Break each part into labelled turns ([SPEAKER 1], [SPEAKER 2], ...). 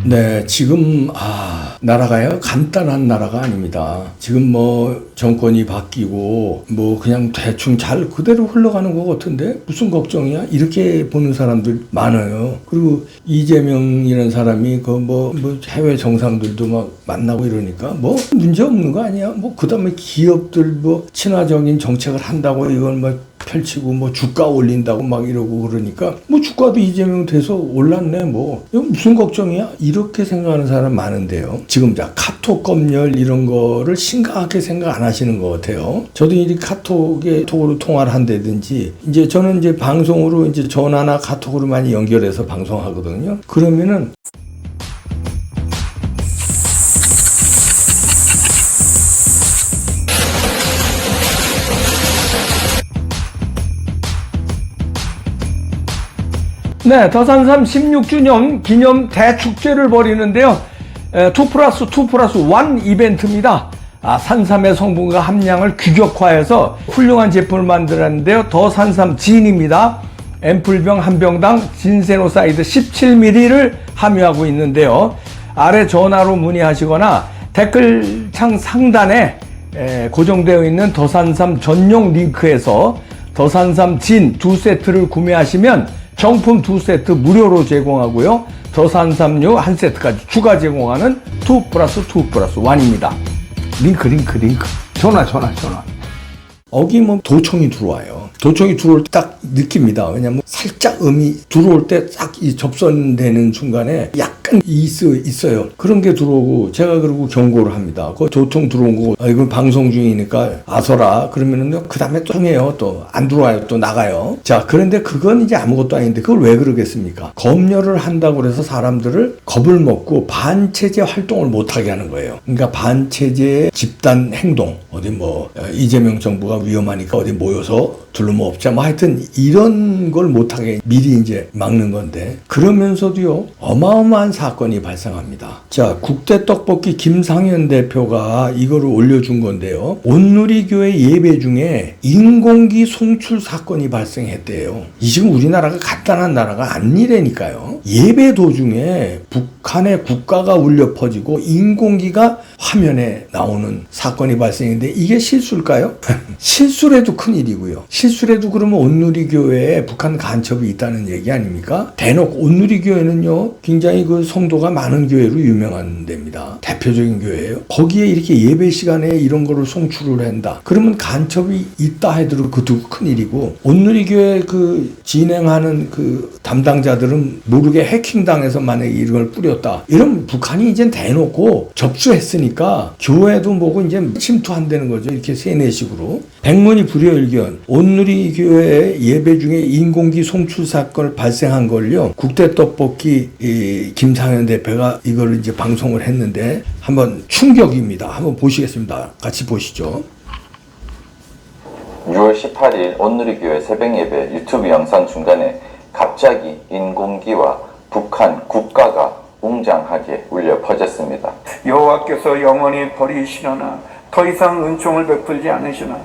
[SPEAKER 1] 네, 지금 나라가요 간단한 나라가 아닙니다. 지금 뭐 정권이 바뀌고 뭐 그냥 대충 잘 그대로 흘러가는 것 같은데 무슨 걱정이야? 이렇게 보는 사람들 많아요. 그리고 이재명이라는 사람이 그 뭐 해외 정상들도 막 만나고 이러니까 뭐 문제 없는 거 아니야? 뭐 그다음에 기업들 뭐 친화적인 정책을 한다고 이걸 막 펼치고 뭐 주가 올린다고 막 이러고 그러니까 뭐 주가도 이재명 돼서 올랐네 뭐 이거 무슨 걱정이야? 이렇게 생각하는 사람 많은데요. 지금 자 카톡 검열 이런 거를 심각하게 생각 안 하시는 것 같아요. 저도 이 카톡으로 통화를 한다든지 이제 저는 이제 방송으로 이제 전화나 카톡으로 많이 연결해서 방송하거든요. 그러면은 네, 더산삼 16주년 기념 대축제를 벌이는데요. 2+2+1 이벤트입니다. 산삼의 성분과 함량을 규격화해서 훌륭한 제품을 만들었는데요. 더산삼 진입니다. 앰플병 한 병당 진세노사이드 17ml를 함유하고 있는데요. 아래 전화로 문의하시거나 댓글창 상단에 고정되어 있는 더산삼 전용 링크에서 더산삼 진 2세트를 구매하시면 정품 2세트 무료로 제공하고요. 더산삼류 1세트까지 추가 제공하는 2+2+1입니다. 링크. 전화. 어기면 도청이 들어와요. 도청이 들어올 때 딱 느낍니다. 왜냐면 살짝 음이 들어올 때 딱 이 접선되는 순간에 약간 있어요. 그런 게 들어오고 제가 그러고 경고를 합니다. 그 도청 들어온 거 이건 방송 중이니까 아서라 그러면은요 그 다음에 또 통해요. 또 안 들어와요. 또 나가요. 자 그런데 그건 이제 아무것도 아닌데 그걸 왜 그러겠습니까? 검열을 한다고 해서 사람들을 겁을 먹고 반체제 활동을 못하게 하는 거예요. 그러니까 반체제 집단 행동 어디 뭐 이재명 정부가 위험하니까 어디 모여서 둘러모읍자 뭐 하여튼 이런 걸 못하게 미리 이제 막는 건데 그러면서도요 어마어마한 사건이 발생합니다. 자 국대 떡볶이 김상현 대표가 이거를 올려준 건데요. 온누리교회 예배 중에 인공기 송출 사건이 발생했대요. 이 지금 우리나라가 간단한 나라가 아니라니까요. 예배 도중에 북한의 국가가 울려 퍼지고 인공기가 화면에 나오는 사건이 발생했는데 이게 실수일까요? 실수라도 큰일이고요. 실수라도 그러면 온누리교회에 북한 간첩이 있다는 얘기 아닙니까? 대놓고 온누리교회는요 굉장히 그 성도가 많은 교회로 유명한 데입니다. 대표적인 교회예요. 거기에 이렇게 예배 시간에 이런 거를 송출을 한다. 그러면 간첩이 있다 하더라도 그것도 큰일이고 온누리교회 그 진행하는 그 담당자들은 모르게 해킹당해서 만약에 이런 걸 뿌렸다. 이러면 북한이 이제 대놓고 접수했으니까 교회도 뭐고 이제 침투한다는 거죠. 이렇게 세뇌식으로. 백문이 불여일견 온누리교회 예배 중에 인공기 송출 사건을 발생한 걸요. 국대떡볶이 김상현 대표가 이걸 이제 방송을 했는데 한번 충격입니다. 한번 보시겠습니다. 같이 보시죠.
[SPEAKER 2] 6월 18일 온누리교회 새벽예배 유튜브 영상 중간에 갑자기 인공기와 북한 국가가 웅장하게 울려 퍼졌습니다.
[SPEAKER 3] 여호와께서 영원히 버리시려나 더 이상 은총을 베풀지 않으시나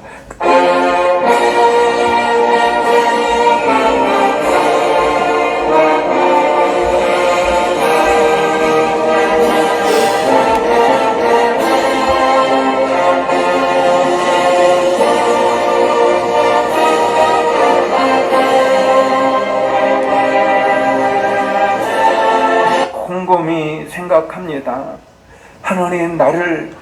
[SPEAKER 3] 곰곰이 생각합니다. 하나님 나를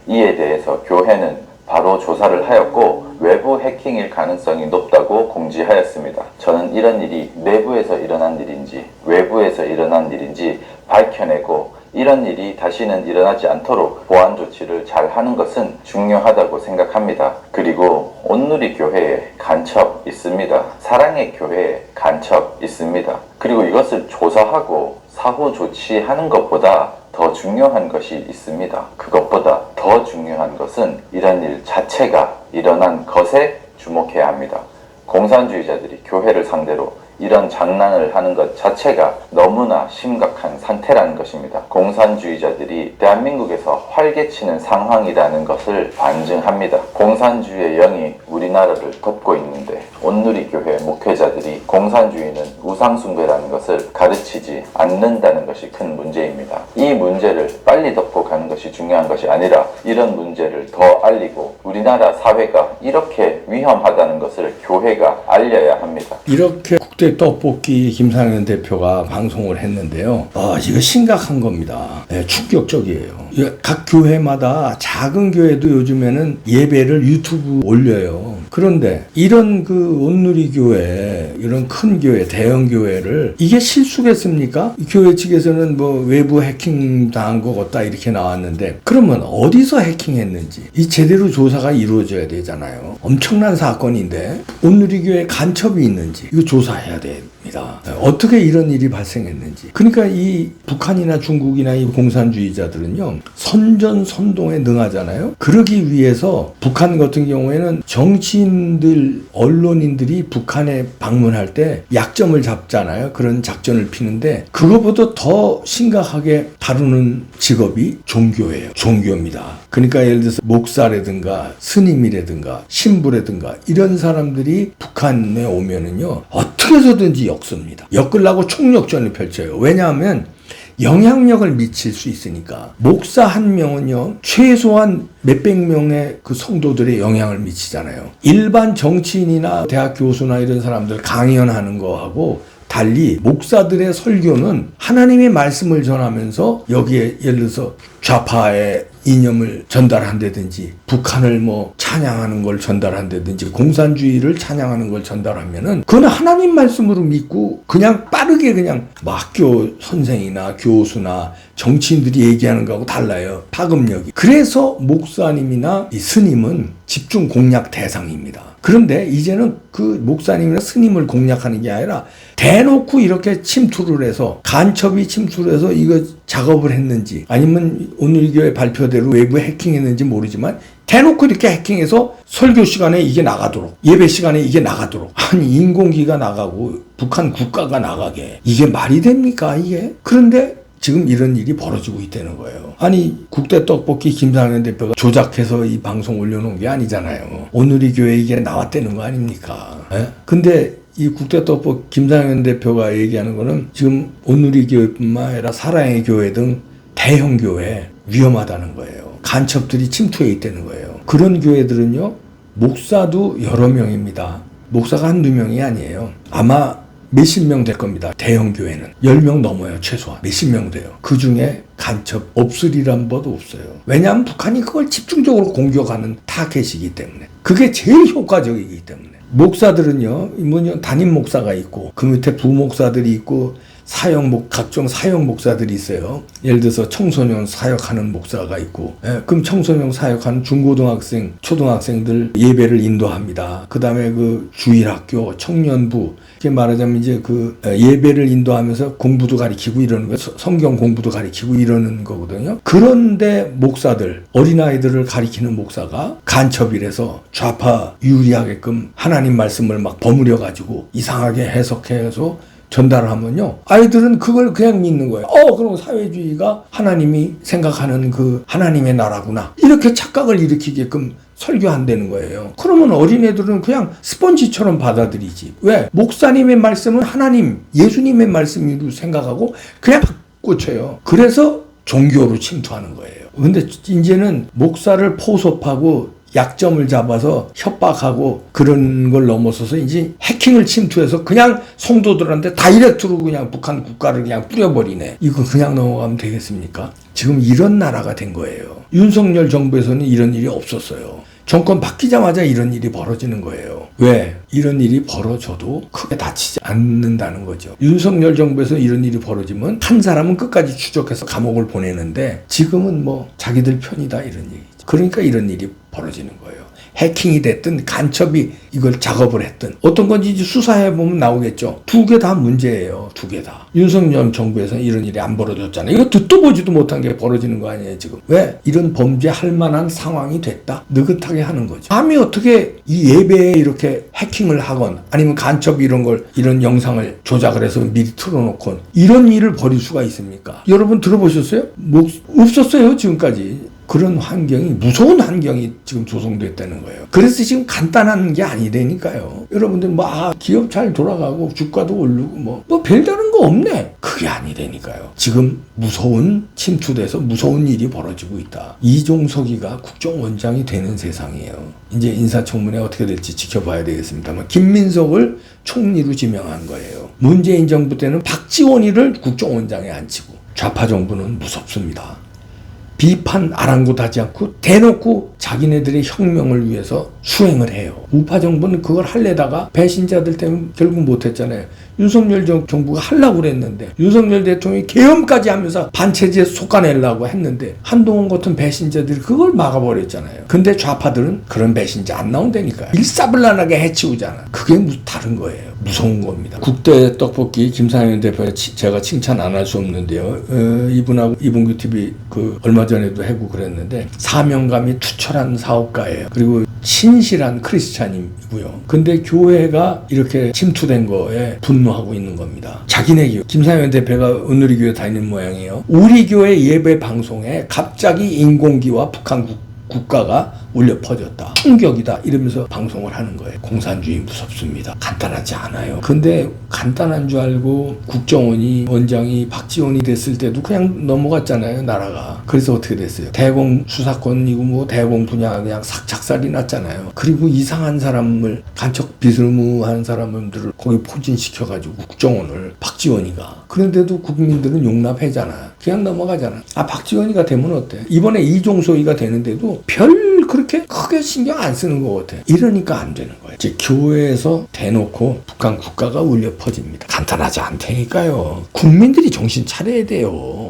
[SPEAKER 2] 이에 대해서 교회는 바로 조사를 하였고 외부 해킹일 가능성이 높다고 공지하였습니다. 저는 이런 일이 내부에서 일어난 일인지 외부에서 일어난 일인지 밝혀내고 이런 일이 다시는 일어나지 않도록 보안 조치를 잘 하는 것은 중요하다고 생각합니다. 그리고 온누리 교회에 간첩 있습니다. 사랑의 교회에 간첩 있습니다. 그리고 이것을 조사하고 사후 조치하는 것보다 더 중요한 것이 있습니다. 그것보다 더 중요한 것은 이런 일 자체가 일어난 것에 주목해야 합니다. 공산주의자들이 교회를 상대로 이런 장난을 하는 것 자체가 너무나 심각한 상태라는 것입니다. 공산주의자들이 대한민국에서 활개치는 상황이라는 것을 반증합니다. 공산주의의 영이 우리나라를 덮고 있는데 온누리교회 목회자들이 공산주의는 우상숭배라는 것을 가르치지 않는다는 것이 큰 문제입니다. 이 문제를 빨리 덮고 가는 것이 중요한 것이 아니라 이런 문제를 더 알리고 우리나라 사회가 이렇게 위험하다는 것을 교회가 알려야 합니다.
[SPEAKER 1] 이렇게 국대 떡볶이 김상현 대표가 방송을 했는데요. 이거 심각한 겁니다. 네, 충격적이에요. 각 교회마다 작은 교회도 요즘에는 예배를 유튜브 올려요. 그런데 이런 그 온누리 교회, 이런 큰 교회, 대형 교회를 이게 실수겠습니까? 교회 측에서는 뭐 외부 해킹 당한 것 같다 이렇게 나왔는데 그러면 어디서 해킹했는지 이 제대로 조사가 이루어져야 되잖아요. 엄청난 사건인데 온누리 교회 간첩이 있는지 이거 조사해야 됩니다. 어떻게 이런 일이 발생했는지. 그러니까 이 북한이나 중국이나 이 공산주의자들은요 선전선동에 능하잖아요. 그러기 위해서 북한 같은 경우에는 정치인들, 언론인들이 북한에 방문할 때 약점을 잡잖아요. 그런 작전을 피는데 그거보다 더 심각하게 다루는 직업이 종교예요. 종교입니다. 그러니까 예를 들어서 목사라든가 스님이라든가 신부라든가 이런 사람들이 북한에 오면은요 어떻게 해서든지 엮습니다. 엮으려고 총력전을 펼쳐요. 왜냐하면 영향력을 미칠 수 있으니까. 목사 한 명은요 최소한 몇백 명의 그 성도들의 영향을 미치잖아요. 일반 정치인이나 대학 교수나 이런 사람들 강연하는 거하고 달리 목사들의 설교는 하나님의 말씀을 전하면서 여기에 예를 들어서 좌파의 이념을 전달한다든지 북한을 뭐 찬양하는 걸 전달한다든지 공산주의를 찬양하는 걸 전달하면은 그건 하나님 말씀으로 믿고 그냥 빠르게 그냥 학교 선생이나 교수나 정치인들이 얘기하는 거하고 달라요. 파급력이. 그래서 목사님이나 이 스님은 집중 공략 대상입니다. 그런데 이제는 그 목사님이나 스님을 공략하는 게 아니라 대놓고 이렇게 침투를 해서 간첩이 침투를 해서 이거 작업을 했는지 아니면 오늘 교회 발표대로 외부 해킹했는지 모르지만 대놓고 이렇게 해킹해서 설교 시간에 이게 나가도록 예배 시간에 이게 나가도록 아니 인공기가 나가고 북한 국가가 나가게 이게 말이 됩니까 이게? 그런데 지금 이런 일이 벌어지고 있다는 거예요. 아니 국대 떡볶이 김상현 대표가 조작해서 이 방송 올려놓은 게 아니잖아요. 오늘이 교회 이게 나왔다는 거 아닙니까? 에? 근데 이 국대 떡볶이 김상현 대표가 얘기하는 거는 지금 오늘이 교회뿐만 아니라 사랑의 교회 등 대형 교회 위험하다는 거예요. 간첩들이 침투해 있다는 거예요. 그런 교회들은요 목사도 여러 명입니다. 목사가 한두 명이 아니에요. 아마 몇십 명 될 겁니다. 대형 교회는 10명 넘어요. 최소한 몇십 명 돼요. 그 중에 간첩 없으리란 법도 없어요. 왜냐하면 북한이 그걸 집중적으로 공격하는 타겟이기 때문에 그게 제일 효과적이기 때문에. 목사들은요 담임 목사가 있고 그 밑에 부목사들이 있고 각종 사역 목사들이 있어요. 예를 들어서 청소년 사역하는 목사가 있고, 그럼 청소년 사역하는 중고등학생, 초등학생들 예배를 인도합니다. 그 다음에 그 주일학교, 청년부, 이렇게 말하자면 이제 그 예배를 인도하면서 공부도 가르치고 이러는 거예요. 성경 공부도 가르치고 이러는 거거든요. 그런데 목사들, 어린아이들을 가르치는 목사가 간첩이라서 좌파 유리하게끔 하나님 말씀을 막 버무려가지고 이상하게 해석해서 전달을 하면요 아이들은 그걸 그냥 믿는 거예요. 그럼 사회주의가 하나님이 생각하는 그 하나님의 나라구나 이렇게 착각을 일으키게끔 설교한다는 거예요. 그러면 어린애들은 그냥 스펀지처럼 받아들이지. 왜? 목사님의 말씀은 하나님 예수님의 말씀으로 생각하고 그냥 꽂혀요. 그래서 종교로 침투하는 거예요. 근데 이제는 목사를 포섭하고 약점을 잡아서 협박하고 그런 걸 넘어서서 이제 해킹을 침투해서 그냥 성도들한테 다이렉트로 그냥 북한 국가를 그냥 뿌려버리네. 이거 그냥 넘어가면 되겠습니까? 지금 이런 나라가 된 거예요. 윤석열 정부에서는 이런 일이 없었어요. 정권 바뀌자마자 이런 일이 벌어지는 거예요. 왜? 이런 일이 벌어져도 크게 다치지 않는다는 거죠. 윤석열 정부에서 이런 일이 벌어지면 한 사람은 끝까지 추적해서 감옥을 보내는데 지금은 뭐 자기들 편이다 이런 얘기죠. 그러니까 이런 일이 벌어지는 거예요. 해킹이 됐든 간첩이 이걸 작업을 했든 어떤 건지 이제 수사해보면 나오겠죠. 두 개 다 문제예요. 두 개 다. 윤석열 정부에서는 이런 일이 안 벌어졌잖아요. 이거 듣도 보지도 못한 게 벌어지는 거 아니에요 지금. 왜? 이런 범죄할 만한 상황이 됐다. 느긋하게 하는 거죠. 감히 어떻게 이 예배에 이렇게 해킹을 하건 아니면 간첩 이런 영상을 조작을 해서 미리 틀어놓건 이런 일을 벌일 수가 있습니까? 여러분 들어보셨어요? 없었어요 지금까지. 그런 환경이 무서운 환경이 지금 조성됐다는 거예요. 그래서 지금 간단한 게 아니라니까요. 여러분들 기업 잘 돌아가고 주가도 오르고 뭐 별다른 거 없네. 그게 아니라니까요. 지금 무서운 침투돼서 무서운 일이 벌어지고 있다. 이종석이가 국정원장이 되는 세상이에요. 이제 인사청문회 어떻게 될지 지켜봐야 되겠습니다만 김민석을 총리로 지명한 거예요. 문재인 정부 때는 박지원이를 국정원장에 앉히고 좌파 정부는 무섭습니다. 비판 아랑곳하지 않고 대놓고 자기네들의 혁명을 위해서 수행을 해요. 우파 정부는 그걸 하려다가 배신자들 때문에 결국 못했잖아요. 윤석열 정부가 하려고 그랬는데 윤석열 대통령이 계엄까지 하면서 반체제에 속아내려고 했는데 한동훈 같은 배신자들이 그걸 막아버렸잖아요. 근데 좌파들은 그런 배신자 안 나온다니까요. 일사불란하게 해치우잖아. 그게 다른 거예요. 무서운 겁니다. 국대 떡볶이 김상현 대표 제가 칭찬 안 할 수 없는데요. 이분하고 이봉규 TV 얼마 전에도 해고 그랬는데 사명감이 투철한 사업가예요. 그리고 신실한 크리스찬이고요. 근데 교회가 이렇게 침투된 거에 분노하고 있는 겁니다. 자기네 교회, 김상현 대표가 은우리 교회 다니는 모양이에요. 우리 교회 예배 방송에 갑자기 인공기와 북한 국가가 울려 퍼졌다. 충격이다. 이러면서 방송을 하는 거예요. 공산주의 무섭습니다. 간단하지 않아요. 근데 간단한 줄 알고 국정원이 원장이 박지원이 됐을 때도 그냥 넘어갔잖아요. 나라가. 그래서 어떻게 됐어요? 대공 수사권이고 대공 분야 그냥 삭작살이 났잖아요. 그리고 이상한 사람을 간첩 비스무한 사람들을 거기 포진시켜가지고 국정원을 박지원이가. 그런데도 국민들은 용납하잖아. 그냥 넘어가잖아. 박지원이가 되면 어때? 이번에 이종소이가 되는데도 별 그렇게 크게 신경 안 쓰는 것 같아. 이러니까 안 되는 거예요. 이제 교회에서 대놓고 북한 국가가 울려 퍼집니다. 간단하지 않다니까요. 국민들이 정신 차려야 돼요.